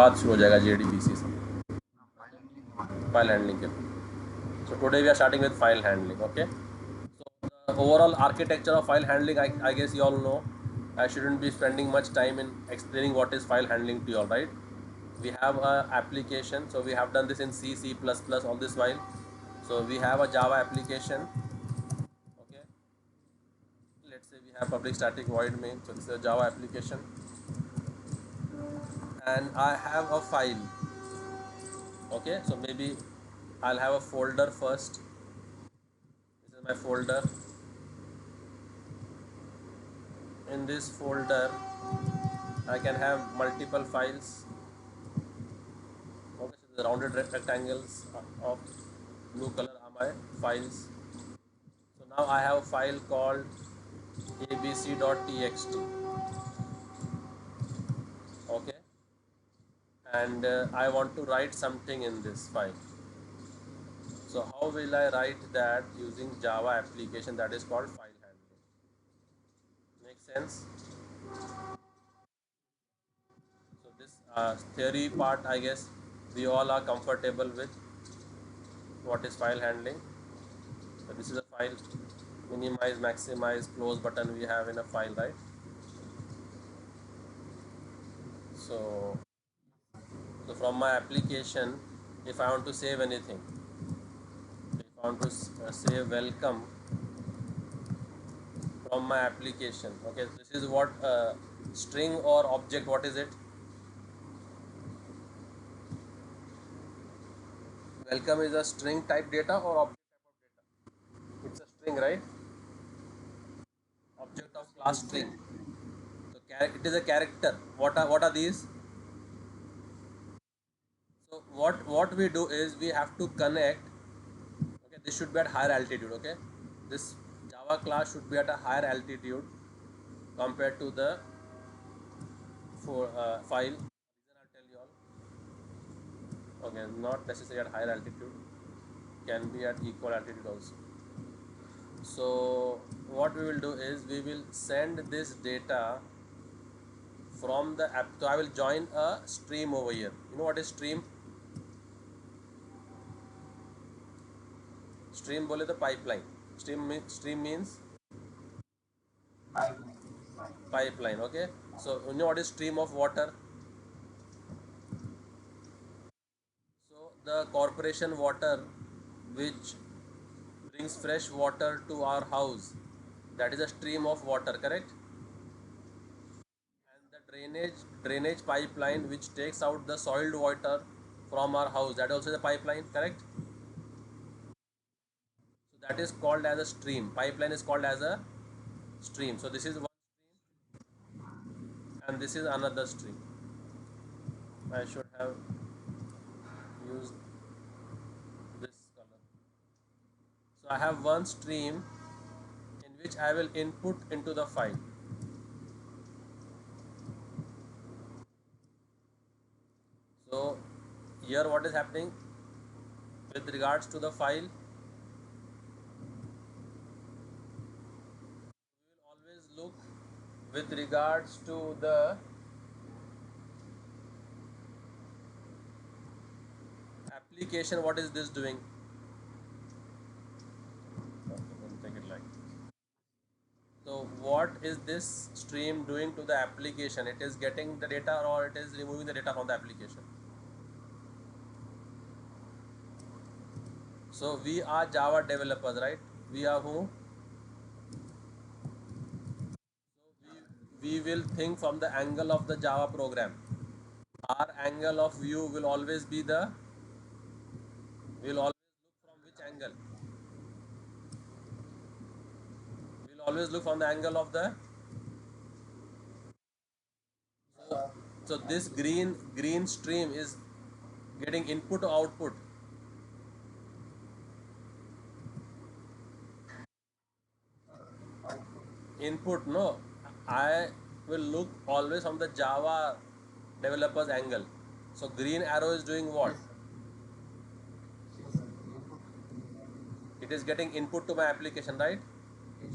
बात शुरू हो जाएगा JDBC से फाइल हैंडलिंग के। So today we are starting with file handling. Okay. So the overall architecture of file handling, I guess you all know. I shouldn't be spending much time in explaining what is file handling to you all, right? We have a application, so we have done this in C, C++, all this while. So we have a Java application. Okay. Let's say we have public static void main. So this is a Java application, and I have a file. Okay. So maybe I'll have a folder first. This is my folder. In this folder I can have multiple files. Okay, so the rounded rectangles of blue color are my files. So now I have a file called abc.txt. Okay, and I want to write something in this file. So how will I write that using Java application that is called file handling? Make sense? So this theory part, I guess we all are comfortable with what is file handling. So this is a file, minimize, maximize, close button we have in a file, right? So, so from my application, if I want to save anything, if I want to save welcome from my application, okay, this is what string or object, what is it? Welcome is a string type data or object type of data? It's a string, right? Object of class string. So it is a character. What are these? So what we do is we have to connect. Okay, this should be at higher altitude. Okay, this Java class should be at a higher altitude compared to the file. Reason I'll tell you all. Okay, not necessarily at higher altitude, can be at equal altitude also. So what we will do is we will send this data from the app. So I will join a stream over here. You know what is stream? Stream bole the pipeline. Stream means pipeline. Okay. So you know what is stream of water? So the corporation water which brings fresh water to our house, that is a stream of water, correct? And the drainage pipeline which takes out the soiled water from our house, that also is a pipeline, correct? So that is called as a stream. Pipeline is called as a stream. So this is one stream and this is another stream. I should have used this color. So I have one stream in which I will input into the file. So here what is happening with regards to the file, we will always look with regards to the application. What is this doing? Take it like this. So what is this stream doing to the application? It is getting the data or it is removing the data from the application. So we are Java developers, right? We are who? So we will think from the angle of the Java program. Our angle of view will always be the, we'll always look from which angle? We'll always look from the angle of the, so, so this green stream is getting input or output? Input, no. I will look always from the Java developers angle. So green arrow is doing what? It is getting input to my application, right?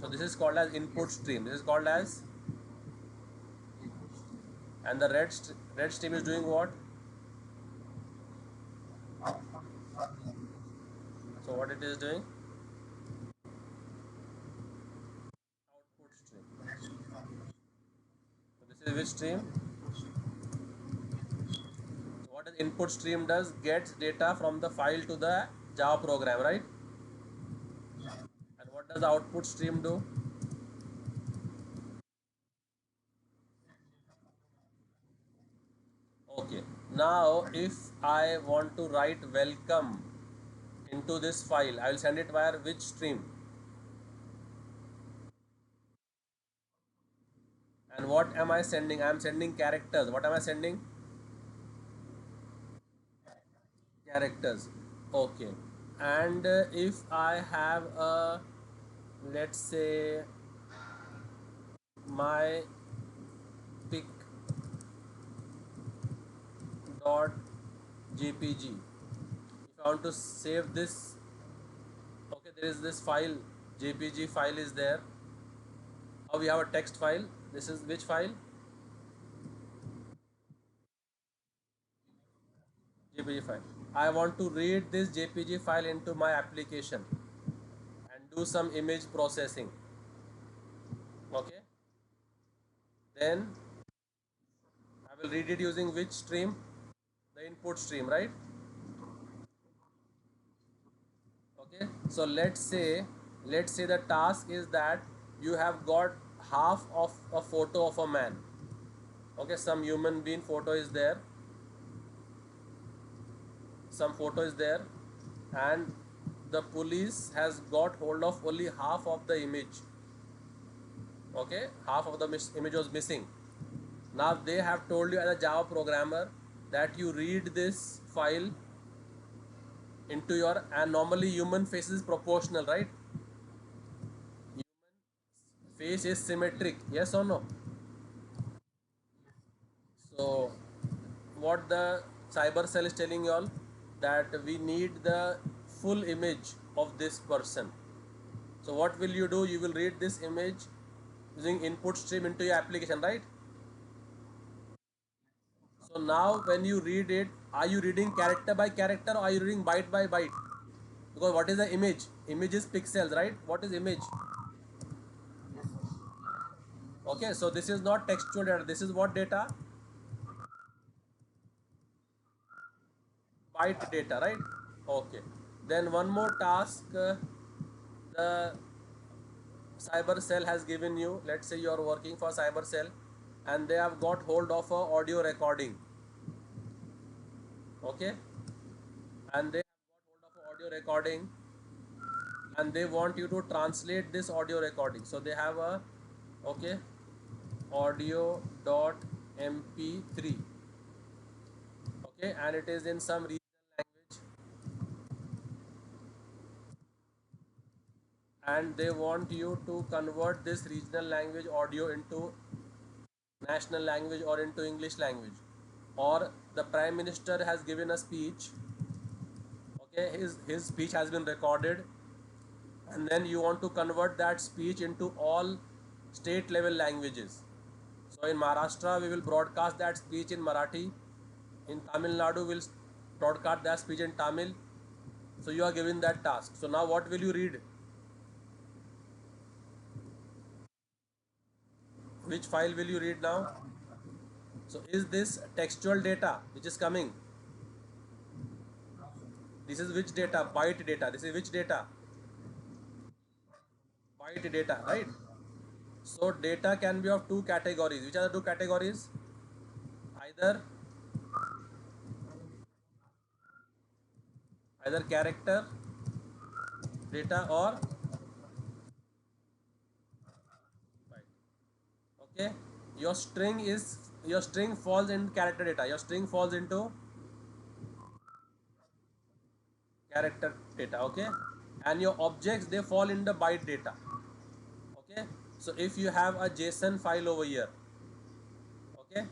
So this is called as input stream. This is called as, and the red stream is doing what? So what it is doing? Output stream. So this is which stream? So what is input stream does? Gets data from the file to the Java program, right? And what does the output stream do? Okay. Now if I want to write welcome into this file, I will send it via which stream? And what am I sending? I am sending characters. What am I sending? Characters. Okay. And if I have a, let's say, my pic dot jpg, if I want to save this, okay, there is this file, jpg file is there. Now we have a text file. This is which file? jpg file. I want to read this jpg file into my application and do some image processing. Okay, then I will read it using which stream? The input stream, right? Okay, so let's say the task is that you have got half of a photo of a man. Okay, some human being photo is there, some photo is there, and the police has got hold of only half of the image. Okay, half of the image was missing. Now they have told you as a Java programmer that you read this file into your, and normally human face is proportional, right? Human face is symmetric, yes or no? So what the cyber cell is telling you all, that we need the full image of this person. So what will you do? You will read this image using input stream into your application, right? So now when you read it, are you reading character by character or are you reading byte by byte? Because what is the image? Image is pixels, right? What is image? Okay, so this is not textual data. This is what data? Byte data, right? Okay. Then one more task, the cyber cell has given you. Let's say you are working for cyber cell and they have got hold of a audio recording. Okay, and they have got hold of a audio recording and they want you to translate this audio recording. So they have a, okay, audio dot mp3. Okay, and it is in some regional language, and they want you to convert this regional language audio into national language or into English language. Or the prime minister has given a speech. Okay, his speech has been recorded, and then you want to convert that speech into all state level languages. So in Maharashtra we will broadcast that speech in Marathi. In Tamil Nadu we'll broadcast that speech in Tamil. So you are given that task. So now what will you read? Which file will you read now? So is this textual data which is coming? This is which data? Byte data. This is which data? Byte data, right? So data can be of two categories. Which are the two categories? Either character data or byte. Okay. Your string falls in character data. Your string falls into character data. Okay. And your objects, they fall in the byte data. Okay. So if you have a JSON file over here, okay.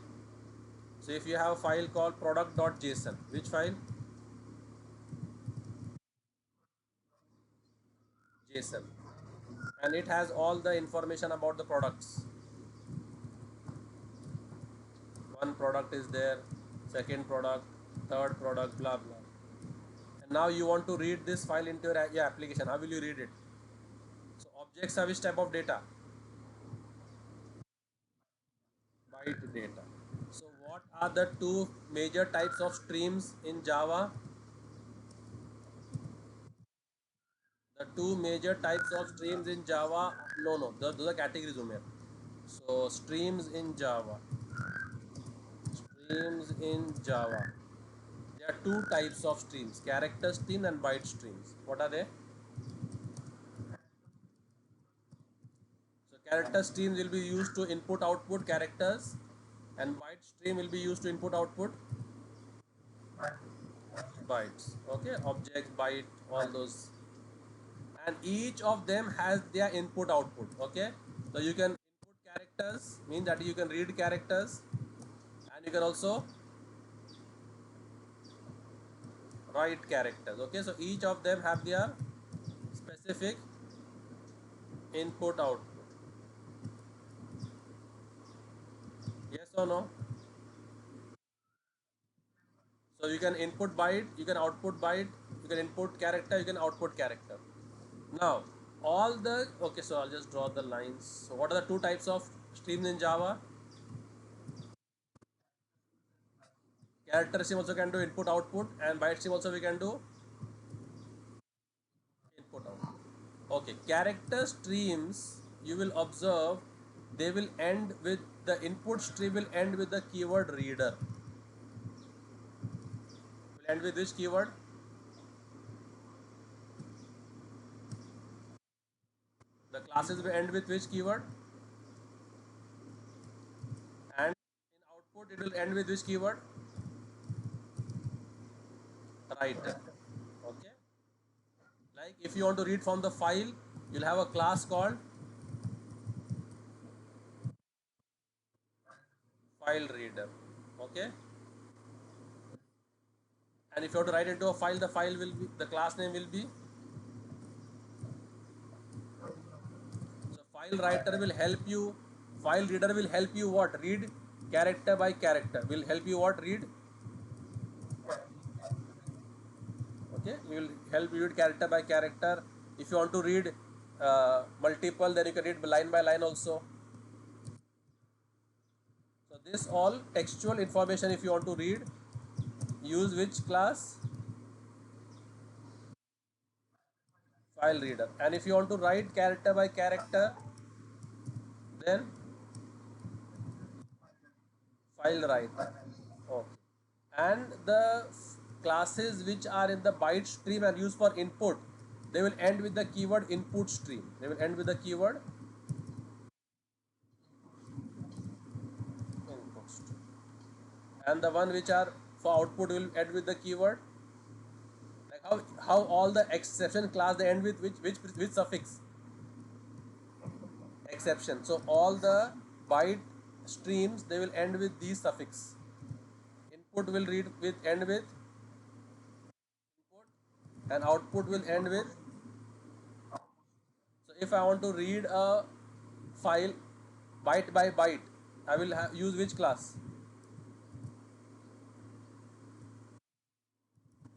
So if you have a file called product.json, which file? JSON, and it has all the information about the products. One product is there, second product, third product, blah blah. and now you want to read this file into your application. How will you read it? So objects are which type of data? Byte data. So what are the two major types of streams in Java? The two major types of streams in Java. No, those are categories, Umer. So streams in Java. Streams in Java. There are two types of streams: character stream and byte streams. What are they? So character streams will be used to input output characters, and byte stream will be used to input output bytes. Okay, objects, byte, all those, and each of them has their input output. Okay, so you can input characters, means that you can read characters, and you can also write characters. Okay, so each of them have their specific input output. Yes or no? So you can input byte, you can output byte, you can input character, you can output character. Now, all the, okay, so I'll just draw the lines. So what are the two types of streams in Java? Character stream also can do input output, and byte stream also we can do input output. Okay, character streams, you will observe, they will end with, the input stream will end with the keyword reader. Will end with which keyword? The classes will end with which keyword? And in output it will end with which keyword? Writer. Okay. Like if you want to read from the file, you'll have a class called file reader. Okay. And if you want to write into a file, the file will be, the class name will be. So file writer will help you. File reader will help you what? Read character by character. Will help you what? Read. Okay. Will help you read character by character. If you want to read multiple, then you can read line by line also. So this all textual information, if you want to read, use which class? File reader. And if you want to write character by character, then file writer. Okay. And the classes which are in the byte stream and used for input, they will end with the keyword input stream. They will end with the keyword input stream. And the one which are for output will end with the keyword, like how all the exception class they end with which suffix? Exception. So all the byte streams they will end with these suffix. Input will read with end with input, and output will end with. So if I want to read a file byte by byte, I will use which class?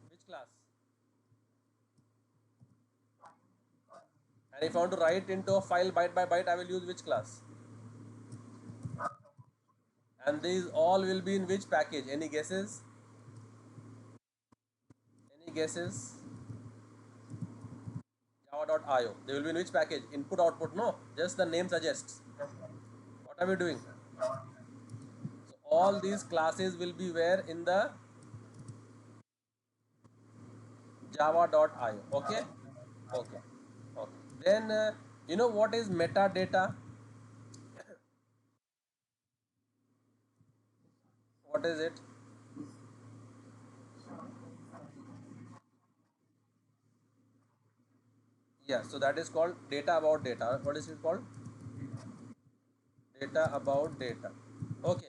Which class? And if I want to write into a file byte by byte, I will use which class? And these all will be in which package? Any guesses? Any guesses? Java.io. They will be in which package? Input output? No, just the name suggests. What are we doing? So all these classes will be where in the java.io. Okay. Okay. Okay. Then you know what is metadata? What is it? Yeah. So that is called data about data. What is it called? Data about data. Okay.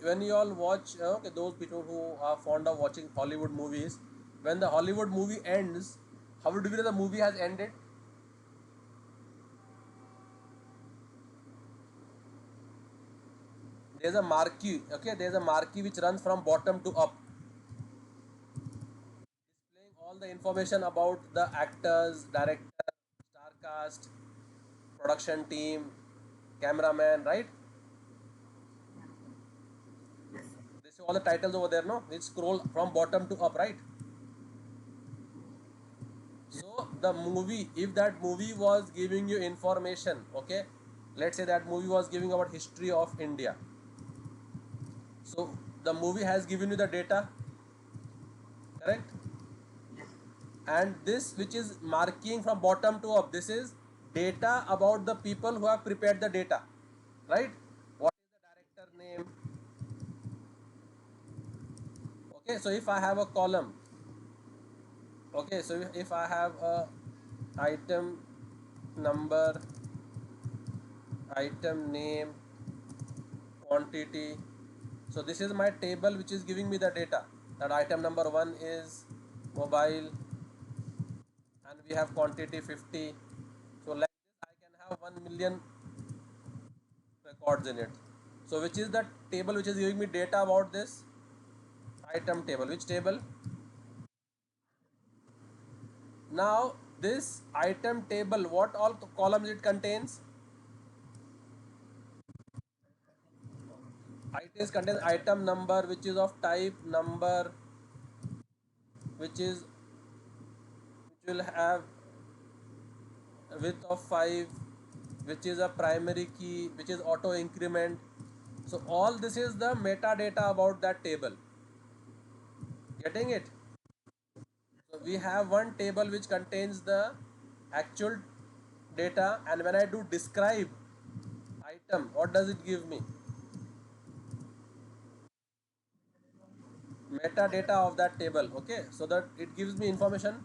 When you all watch, okay, those people who are fond of watching Hollywood movies, when the Hollywood movie ends, how do you know the movie has ended? There's a marquee. Okay, there's a marquee which runs from bottom to up, displaying all the information about the actors, director, star cast, production team, cameraman, right? This is all the titles over there, no? Which scroll from bottom to up, right? So the movie, if that movie was giving you information, okay, let's say that movie was giving about history of India. So the movie has given you the data, correct? And this which is marking from bottom to up, this is data about the people who have prepared the data, right? What is the director name? Okay, so if I have a column, okay, so if I have a item number, item name, quantity, so this is my table which is giving me the data that item number 1 is mobile and we have quantity 50. So like this I can have 1 million records in it. So which is the table which is giving me data about this item table? Which table? Now this item table, what all columns it contains? It contains item number which is of type number, which will have width of 5, which is a primary key, which is auto increment. So all this is the metadata about that table. Getting it? So we have one table which contains the actual data, and when I do describe item, what does it give me? Metadata of that table. Okay, so that it gives me information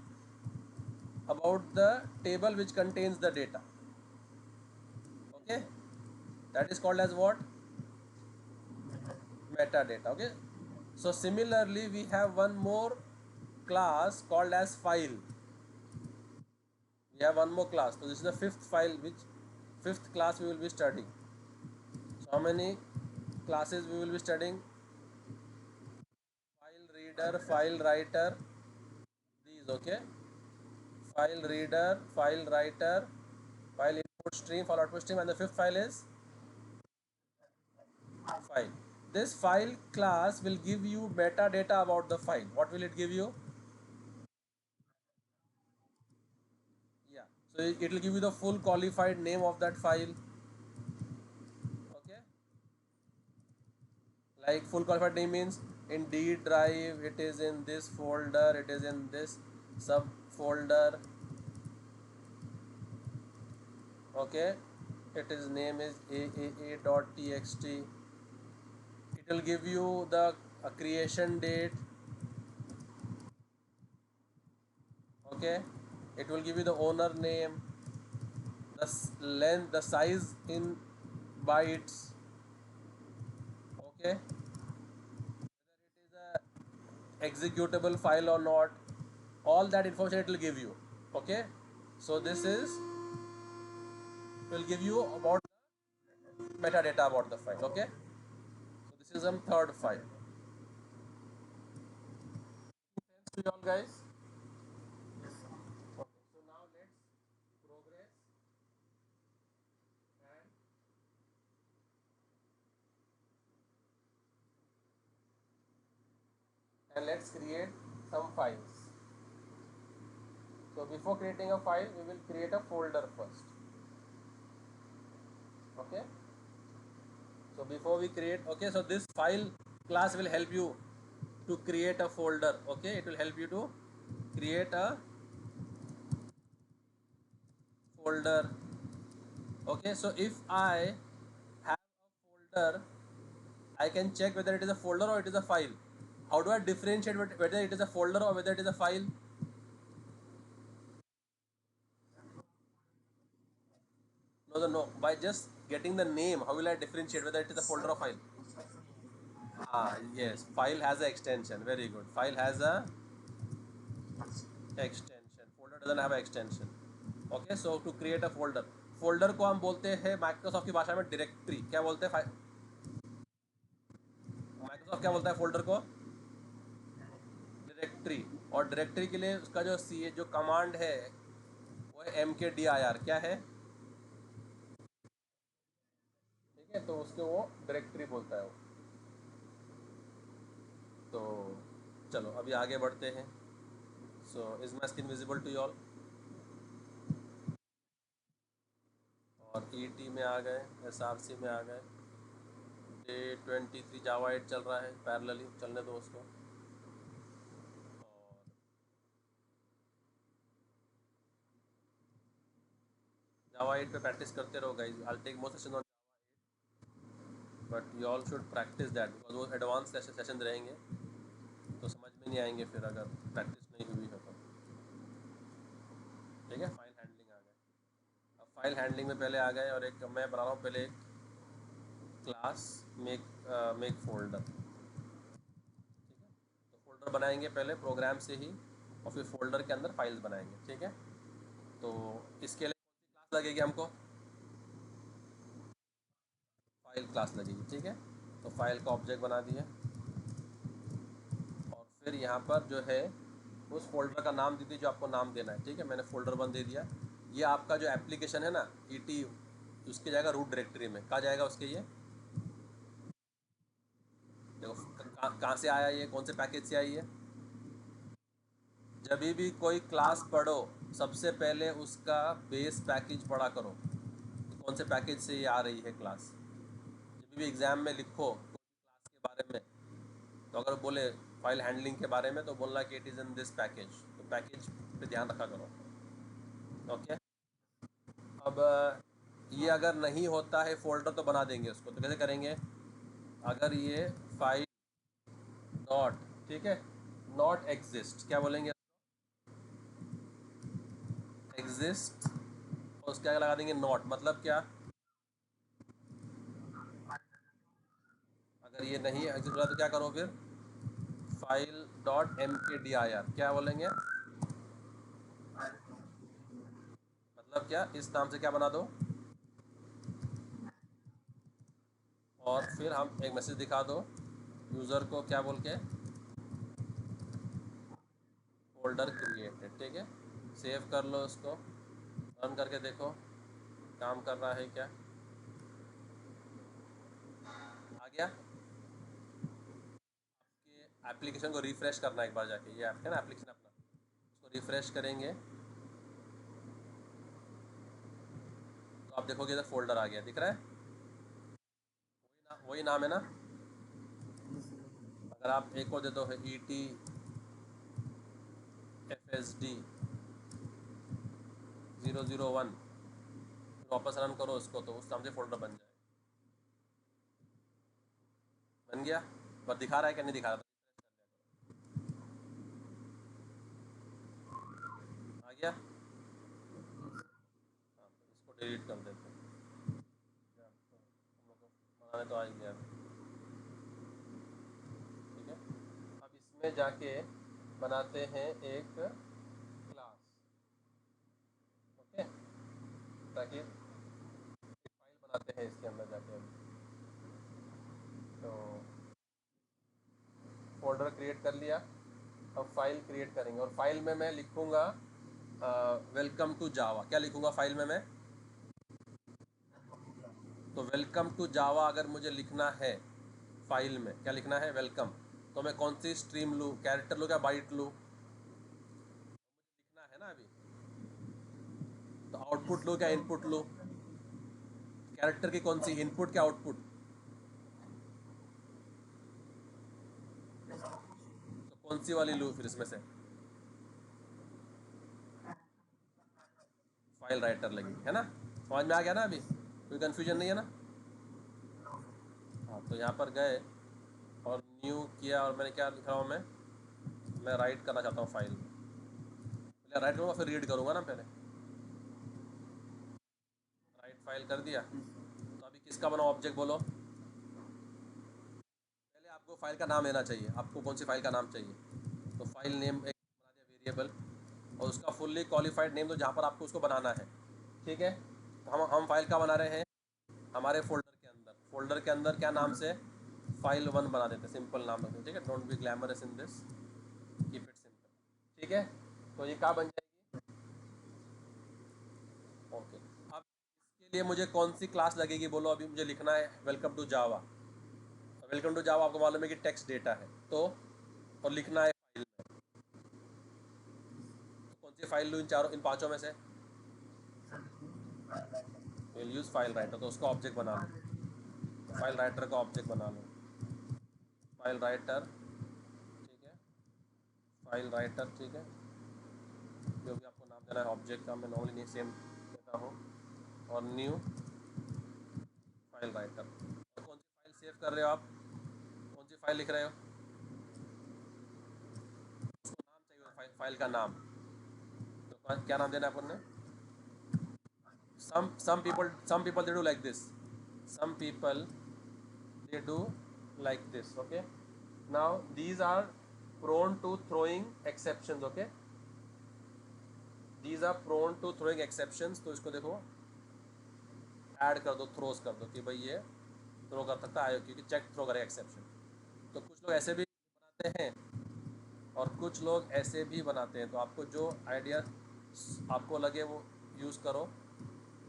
about the table which contains the data. Okay, that is called as what? Metadata. Okay, so similarly we have one more class called as file. We have one more class. So this is the fifth file, which fifth class we will be studying. So how many classes we will be studying? File reader, file writer, these. Okay, file reader, file writer, file input stream, file output stream, and the fifth file is file. This file class will give you metadata about the file. What will it give you? Yeah, so it will give you the full qualified name of that file. Okay, like full qualified name means in D drive it is in this folder, it is in this subfolder. Okay, it is name is aaa.txt. It will give you the creation date. Okay, it will give you the owner name, the length, the size in bytes. Okay, whether it is a executable file or not, all that information it will give you. Okay, so this is will give you about metadata about the file. Okay, so this is some third file. Thanks to you all guys. Okay, so now let's progress and let's create some files. So before creating a file, we will create a folder first. Okay, so before we create, okay, so this file class will help you to create a folder. Okay, it will help you to create a folder. Okay, so if I have a folder, I can check whether it is a folder or it is a file. How do I differentiate whether it is a folder or whether it is a file? No. By just getting the name, how will I differentiate whether it is a folder or file? Ah, yes. File has a extension. Very good. File has a extension. Folder doesn't have an extension. Okay, so to create a folder, folder को हम बोलते हैं Microsoft की भाषा में directory. क्या बोलते हैं? माइक्रोसॉफ्ट क्या बोलता है फोल्डर को? डायरेक्टरी, और डायरेक्टरी के लिए उसका जो सी जो कमांड है वो है mkdir, क्या है, ठीक है, तो उसको वो डायरेक्टरी बोलता है वो। तो चलो अभी आगे बढ़ते हैं। So is my screen visible to you all? और ई में आ गए, SRC में आ गए, J23 जावा 8 चल रहा है पैरेलली, चलने दो उसको। और जावा 8 पे प्रैक्टिस करते रहो guys, I will take more session on Java 8, but you all should practice that because वो एडवांस सेशन रहेंगे तो समझ में नहीं आएंगे फिर अगर प्रैक्टिस नहीं हुई है तो। ठीक है, फाइल हैंडलिंग आ गए। अब फाइल हैंडलिंग में पहले आ गए, और एक मैं बना रहा हूँ पहले एक क्लास मेक फोल्डर। ठीक है, तो फोल्डर बनाएंगे पहले प्रोग्राम से ही, और फिर फोल्डर के अंदर फाइल्स बनाएंगे। ठीक है, तो इसके लिए कौन सी क्लास लगेगी हमको? फाइल क्लास लगेगी। ठीक है, तो फाइल का ऑब्जेक्ट बना दिए, और फिर यहाँ पर जो है उस फोल्डर का नाम दे दीजिए जो आपको नाम देना है। ठीक है, मैंने फोल्डर 1 दे दिया। ये आपका जो एप्लीकेशन है ना ET, उसके जाएगा रूट डायरेक्टरी में। कहाँ जाएगा उसके? ये देखो कहाँ से आया, ये कौन से पैकेज से आई है? जब भी कोई क्लास पढ़ो सबसे पहले उसका बेस पैकेज पढ़ा करो कि कौन से पैकेज से ये आ रही है क्लास। जब भी एग्ज़ाम में लिखो कोई भी क्लास के बारे में, तो अगर बोले फाइल हैंडलिंग के बारे में तो बोलना कि it is in this package, तो पैकेज पे ध्यान रखा करो। ओके, अब ये अगर नहीं होता है फोल्डर तो बना देंगे उसको, तो कैसे करेंगे? अगर ये फाइल नॉट, ठीक है, नॉट एग्जिस्ट, क्या बोलेंगे? एग्जिस्ट, और उसके आगे लगा देंगे नॉट, मतलब क्या? अगर ये नहीं एग्जिस्ट हो रहा तो क्या करो फिर? फाइल डॉट mkdir, क्या बोलेंगे? मतलब क्या, इस नाम से क्या बना दो, और फिर हम एक मैसेज दिखा दो यूज़र को, क्या बोल के? Folder created. ठीक है, सेव कर लो उसको, रन करके देखो काम कर रहा है क्या। आ गया? आपके एप्लीकेशन को रिफ़्रेश करना एक बार जाके, ये ऐप है ना एप्लीकेशन अपना, उसको रिफ़्रेश करेंगे तो आप देखोगे इधर फोल्डर आ गया, दिख रहा है? वही नाम है ना? अगर आप एक और दे दो ETFSD 001, वापस रन करो उसको तो उस नाम से फोल्डर बन जाए। बन गया? पर दिखा रहा है क्या नहीं दिखा रहा? आ गया? हाँ, तो इसको डिलीट कर देते हैं। क्या, तो हम लोग को बनाने तो आ ही गया। ठीक है, अब इसमें जाके बनाते हैं एक क्लास। ओके, ताकि फाइल बनाते हैं इसके अंदर जाके हम। तो फोल्डर क्रिएट कर लिया, अब फाइल क्रिएट करेंगे, और फाइल में मैं लिखूँगा वेलकम टू जावा। क्या लिखूँगा फाइल में मैं? तो वेलकम टू जावा अगर मुझे लिखना है फाइल में, क्या लिखना है? वेलकम। तो मैं कौन सी स्ट्रीम लूँ, कैरेक्टर लूँ क्या बाइट लूँ? लिखना है ना अभी, तो आउटपुट लूँ क्या इनपुट लूँ? कैरेक्टर की कौन सी, इनपुट क्या आउटपुट? तो कौन सी वाली लूँ फिर इसमें से? फाइल राइटर लगेगी, है ना? समझ में आ गया ना अभी? कोई कन्फ्यूजन नहीं है ना? हाँ, तो यहाँ पर गए और न्यू किया, और मैंने क्या लिखा हूँ मैं राइट करना चाहता हूँ फाइल में। पहले राइट करूँगा फिर रीड करूँगा ना पहले। राइट फाइल कर दिया, तो अभी किसका बना ऑब्जेक्ट बोलो? पहले आपको फाइल का नाम लेना चाहिए, आपको कौन सी फाइल का नाम चाहिए? तो फाइल नेम एक बना दिया वेरिएबल, और उसका फुल्ली क्वालिफाइड नेम तो जहाँ पर आपको उसको बनाना है। ठीक है, तो हम फाइल का बना रहे हैं हमारे फोल्डर के अंदर। फोल्डर के अंदर क्या नाम से? फाइल 1 बना देते, सिंपल नाम रखते हैं। ठीक है, don't be glamorous in this, keep it simple. ठीक है, तो ये कहाँ बन जाएगी? ओके, अब इसके लिए मुझे कौन सी क्लास लगेगी बोलो? अभी मुझे लिखना है welcome to Java. Welcome to Java आपको मालूम है कि टेक्स्ट डेटा है, तो और लिखना है फाइल में, तो कौन सी फाइल लूँ इन चारों, इन पांचों में से? विल यूज़ फाइल राइटर, तो उसका ऑब्जेक्ट बना लो, फाइल राइटर का ऑब्जेक्ट बना लो, फाइल राइटर, ठीक है, फाइल राइटर, ठीक है, जो भी आपको नाम देना है ऑब्जेक्ट का, मैं नॉर्मली नहीं सेम देता हूँ, और न्यू फाइल राइटर। और कौन सी फाइल सेव कर रहे हो आप? कौन सी फाइल लिख रहे हो? उसको नाम चाहिए फाइल, फाइल का नाम, तो क्या नाम देना है अपन ने? some people they do like this, some people they do like this, okay. Now these are prone to throwing exceptions, okay, these are prone to throwing exceptions, तो इसको देखो ऐड कर दो, थ्रोस कर दो कि भाई ये थ्रो कर सकता है क्योंकि चेक थ्रो करेगा एक्सेप्शन। तो कुछ लोग ऐसे भी बनाते हैं और कुछ लोग ऐसे भी बनाते हैं, तो आपको जो आइडिया आपको लगे वो यूज़ करो,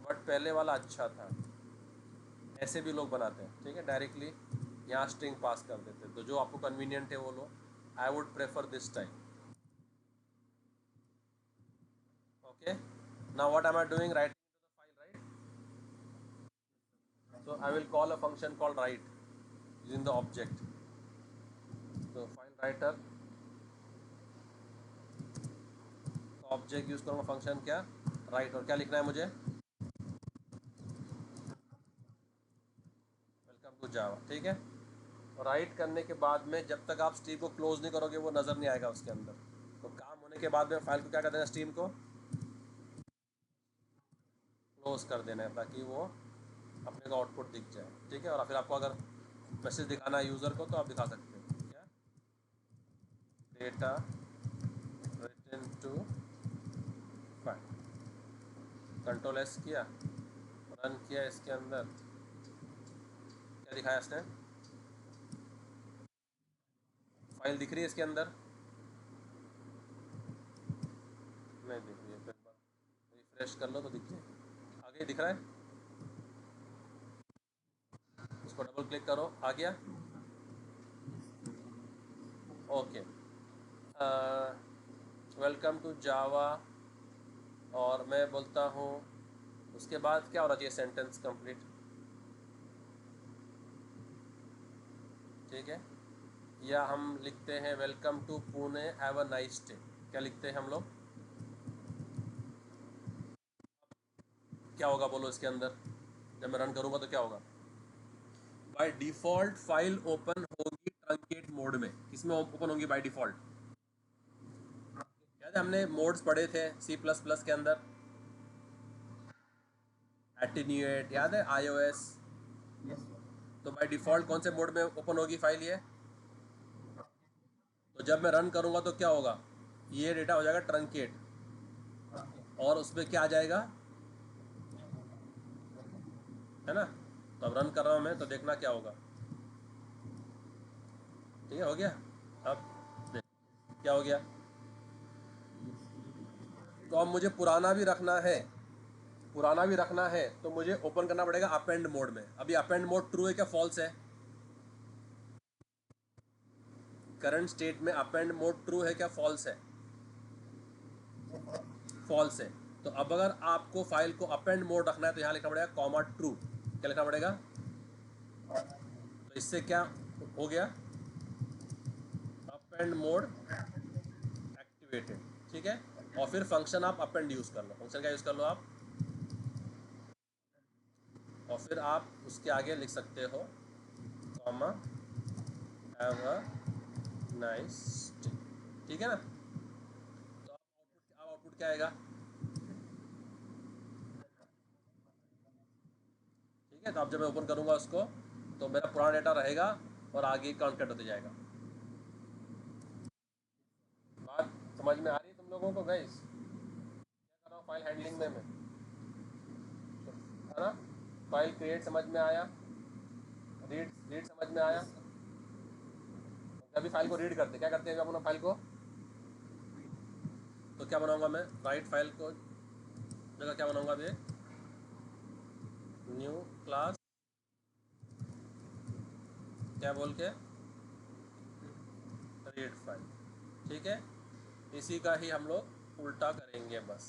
बट पहले वाला अच्छा था। ऐसे भी लोग बनाते हैं, ठीक है, डायरेक्टली यहाँ स्ट्रिंग पास कर देते हैं, तो जो आपको कन्वीनियंट है वो लो। I would prefer this time, okay. Now what am I doing? Writing into the file, right? So I will call a function called write using the object. So file writer object use करूँगा, function क्या? Right. और क्या लिखना है मुझे? Welcome to जावा, ठीक है। Right करने के बाद में जब तक आप स्ट्रीम को क्लोज नहीं करोगे वो नज़र नहीं आएगा उसके अंदर। तो काम होने के बाद में फाइल को क्या कर देना, स्ट्रीम को क्लोज कर देना है ताकि वो अपने को आउटपुट दिख जाए, ठीक है। और फिर आपको अगर मैसेज दिखाना है यूज़र को तो आप दिखा सकते हो, क्या? Data return to file, control S किया, रन किया, इसके अंदर क्या दिखाया इसने? फाइल दिख रही है इसके अंदर? नहीं दिख रही है, तो एक बार रिफ्रेश कर लो तो दिख जाएगी। आगे दिख रहा है, इसको डबल क्लिक करो, आ गया, ओके। वेलकम टू जावा, और मैं बोलता हूँ उसके बाद क्या होना चाहिए? सेंटेंस कंप्लीट, ठीक है। या हम लिखते हैं welcome to Pune, have a nice day, क्या लिखते हैं हम लोग? क्या होगा बोलो इसके अंदर? जब मैं रन करूँगा तो क्या होगा? बाय डिफ़ॉल्ट फाइल ओपन होगी ट्रंकेट मोड में। किसमें ओपन होगी बाय डिफ़ॉल्ट? याद है हमने मोड्स पढ़े थे सी प्लस प्लस के अंदर, एटीन्यूएट, याद है, आईओएस। तो बाय डिफ़ॉल्ट कौन से मोड में ओपन होगी फाइल ये? तो जब मैं रन करूँगा तो क्या होगा? ये डेटा हो जाएगा ट्रंकेट, और उसमें क्या आ जाएगा, है ना। तो अब रन कर रहा हूँ मैं, तो देखना क्या होगा। ठीक है, हो गया। अब देख क्या हो गया। तो अब मुझे पुराना भी रखना है, पुराना भी रखना है तो मुझे ओपन करना पड़ेगा अपेंड मोड में। अभी अपेंड मोड ट्रू है क्या फॉल्स है? करंट स्टेट में अपेंड मोड ट्रू है क्या फॉल्स है? फॉल्स है। तो अब अगर आपको फाइल को अपेंड मोड रखना है तो यहाँ लिखना पड़ेगा कॉमा ट्रू। क्या लिखना पड़ेगा? तो इससे क्या हो गया? अपेंड मोड एक्टिवेटेड, ठीक है। और फिर फंक्शन आप अपेंड यूज़ कर लो, फंक्शन क्या यूज़ कर लो आप, और फिर आप उसके आगे लिख सकते हो comma have a nice day, ठीक है ना। तो अब आउटपुट क्या आएगा? ठीक है, तो अब जब मैं ओपन करूँगा उसको तो मेरा पुराना डेटा रहेगा और आगे काउंट कट होते जाएगा। बात समझ में आ रही है तुम लोगों को गाइस? क्या कर रहा हूँ फाइल हैंडलिंग में मैं, है ना। फाइल क्रिएट समझ में आया, रीड रीड समझ में आया। जब भी फाइल को रीड करते क्या करते हैं, अपना फाइल को तो क्या बनाऊंगा मैं, राइट फाइल को जगह क्या बनाऊंगा अभी, न्यू क्लास क्या बोल के, रीड फाइल। ठीक है, इसी का ही हम लोग उल्टा करेंगे बस।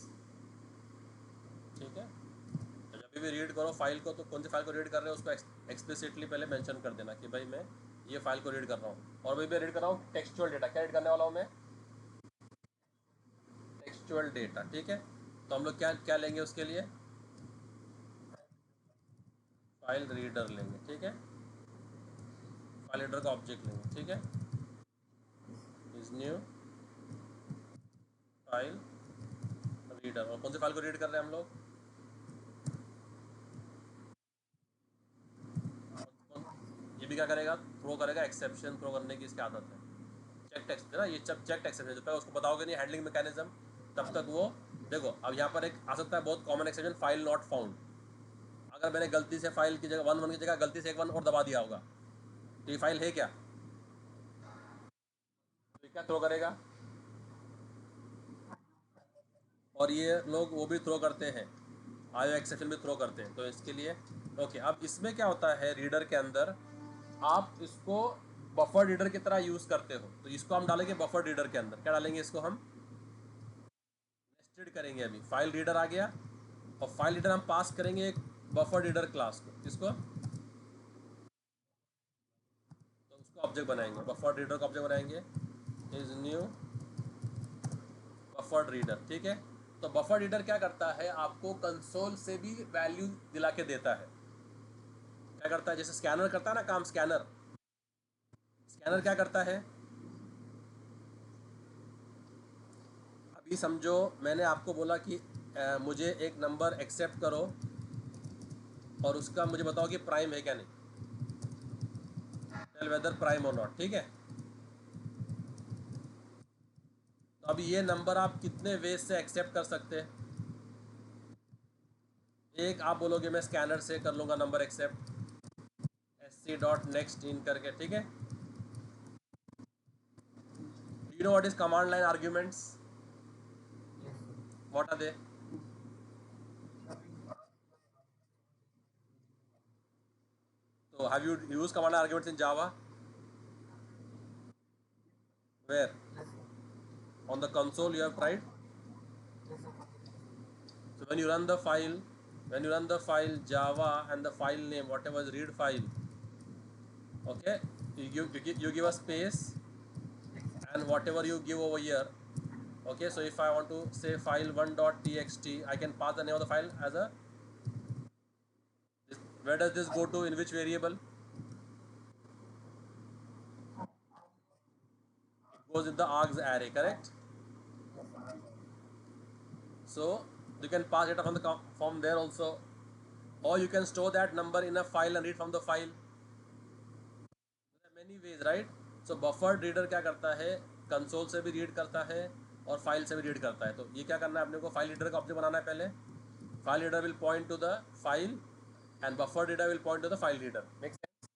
ठीक है, तो जब भी रीड करो फाइल को, तो कौन सी फाइल को रीड कर रहे हो उसको एक्सप्लिसिटली पहले मेंशन कर देना कि भाई मैं ये फाइल को रीड कर रहा हूँ। और भाई मैं रीड कर रहा हूँ टेक्सचुअल डेटा, क्या रीड करने वाला हूँ मैं, टेक्सचुअल डेटा। ठीक है, तो हम लोग क्या क्या लेंगे उसके लिए, फाइल रीडर लेंगे। ठीक है, फाइल रीडर का ऑब्जेक्ट लेंगे। ठीक है, इज न्यू फाइल रीडर। और कौन सी फाइल को रीड कर रहे हैं हम लोग, ये भी क्या करेगा, थ्रो करेगा, एक्सेप्शन थ्रो करने की इसकी आदत है। चेक टेक्स्ट है ना ये, जब चेक टेक्स्ट है, जब तक उसको बताओगे नहीं हैंडलिंग मैकेनिज्म, तब तक वो, देखो अब यहाँ पर एक आ सकता है बहुत common exception, file not found. अगर मैंने गलती से फाइल की जगह 1 1 की जगह गलती से एक 1 और दबा दिया होगा, तो ये फाइल है क्या, तो ये क्या थ्रो करेगा। और ये लोग वो भी थ्रो करते हैं, आयो एक्सेप्शन भी थ्रो करते हैं, तो इसके लिए ओके। अब इसमें क्या होता है, रीडर के अंदर आप इसको बफर रीडर की तरह यूज़ करते हो, तो इसको हम डालेंगे बफर रीडर के अंदर। क्या डालेंगे इसको हम, नेस्टेड करेंगे। अभी फाइल रीडर आ गया, और फाइल रीडर हम पास करेंगे एक बफर रीडर क्लास को, इसको तो उसको ऑब्जेक्ट बनाएंगे, बफर रीडर का ऑब्जेक्ट बनाएंगे, इज न्यू बफर रीडर। ठीक है, तो बफर रीडर क्या करता है, आपको कंसोल से भी वैल्यू दिला के देता है। क्या करता है, जैसे स्कैनर करता है ना काम, स्कैनर, स्कैनर क्या करता है, अभी समझो मैंने आपको बोला कि मुझे एक नंबर एक्सेप्ट करो और उसका मुझे बताओ कि प्राइम है क्या नहीं, टेल वेदर प्राइम और नॉट। ठीक है, तो अब ये नंबर आप कितने वेज से एक्सेप्ट कर सकते हैं, एक आप बोलोगे मैं स्कैनर से कर लूँगा number except, S C dot next इन करके। ठीक है, do you know what is command line arguments, what are they, तो have you use command line arguments in Java, where, on the console you have tried. So when you run the file java and the file name whatever is read file, okay, you give a space and whatever you give over here, okay. So if I want to say file1.txt, I can pass the name of the file as a this, where does this go to, in which variable, it goes in the args array, correct. So you can pass data from there also, or you can store that number in a file and read from the file. Many ways, right? So buffer reader क्या करता है, console से भी read करता है और file से भी रीड करता है। तो ये क्या करना है अपने को, फाइल रीडर का ऑब्जेक्ट बनाना है पहले। File reader will point two the file and buffer reader will point two the file reader. Make sense?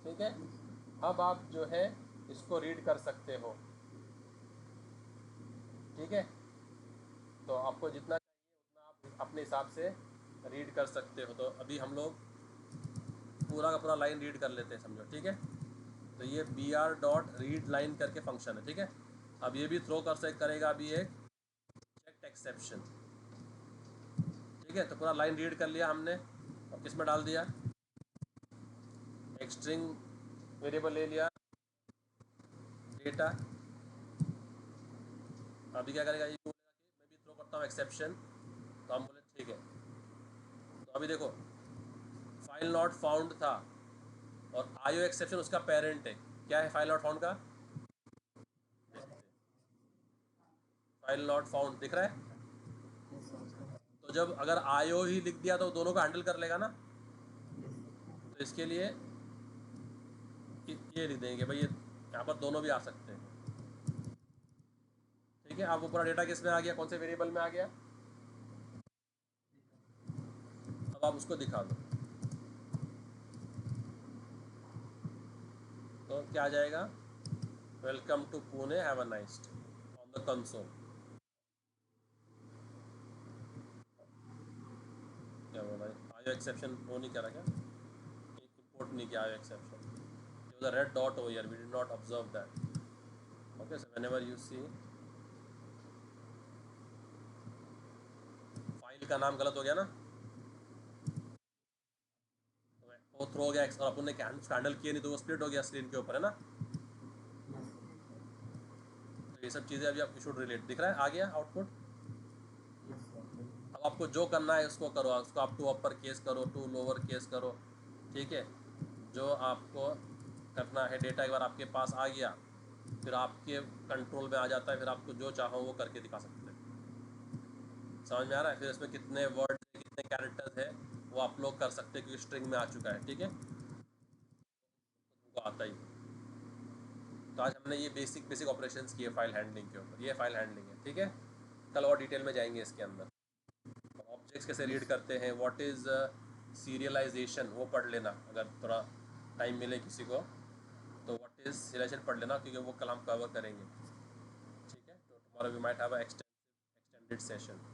ठीक है, अब आप जो है इसको रीड कर सकते हो। ठीक है, तो आपको जितना चाहिए उतना आप अपने हिसाब से रीड कर सकते हो। तो अभी हम लोग पूरा का पूरा लाइन रीड कर लेते हैं, समझो। ठीक है, तो ये B R dot read line करके फंक्शन है। ठीक है, अब ये भी थ्रो करेगा अभी एक चेक एक्सेप्शन। ठीक है, तो पूरा लाइन रीड कर लिया हमने, और किस में डाल दिया, एक स्ट्रिंग वेरिएबल ले लिया डेटा। अभी क्या करेगा, ये बोलेगा कि मैं भी थ्रो करता हूँ एक्सेप्शन, तो हम बोले ठीक है। तो अभी देखो फाइल नॉट फाउंड था, और आईओ एक्सेप्शन उसका पेरेंट है। क्या है फाइल नॉट फाउंड का, फाइल नॉट फाउंड दिख रहा है। तो जब अगर आईओ ही लिख दिया तो दोनों को हैंडल कर लेगा ना, तो इसके लिए ये लिख देंगे भाई, ये यहाँ पर दोनों भी आ सकते हैं। ठीक है, अब वो पूरा डेटा किस में आ गया, कौन से वेरिएबल में आ गया, अब आप उसको दिखा दो तो क्या आ जाएगा, welcome to Pune, have a nice day, on the the console. क्या बोला आयो एक्सेप्शन वो नहीं करा क्या, इंपोर्ट नहीं किया आयो एक्सेप्शन, द रेड डॉट हो यार, we did not observe that. Okay so whenever you see file का नाम गलत हो गया ना, वो थ्रो हो गया और अपन ने हैंडल किया नहीं तो वो स्प्लिट हो गया स्क्रीन के ऊपर, है ना। तो ये सब चीज़ें अभी आप शुड रिलेट दिख रहा है, आ गया आउटपुट। अब आपको जो करना है उसको करो, उसको आप टू अपर केस करो, टू लोअर केस करो, ठीक है। जो आपको करना है, डेटा एक बार आपके पास आ गया फिर आपके कंट्रोल में आ जाता है, फिर आपको जो चाहो वो करके दिखा सकते हैं। समझ में आ रहा है। फिर इसमें कितने वर्ड कितने कैरेक्टर्स है वो आप लोग कर सकते हैं क्योंकि स्ट्रिंग में आ चुका है, ठीक है, वो आता ही। तो आज हमने ये बेसिक बेसिक ऑपरेशंस किए फाइल हैंडलिंग के ऊपर, ये फाइल हैंडलिंग है, ठीक है। कल और डिटेल में जाएंगे इसके अंदर, ऑब्जेक्ट्स कैसे रीड करते हैं, व्हाट इज़ सीरियलाइजेशन वो पढ़ लेना अगर थोड़ा टाइम मिले किसी को, तो व्हाट इज़ सीरियलाइजेशन पढ़ लेना क्योंकि वो कल हम कवर करेंगे, ठीक है। तो tomorrow we might have a extended session.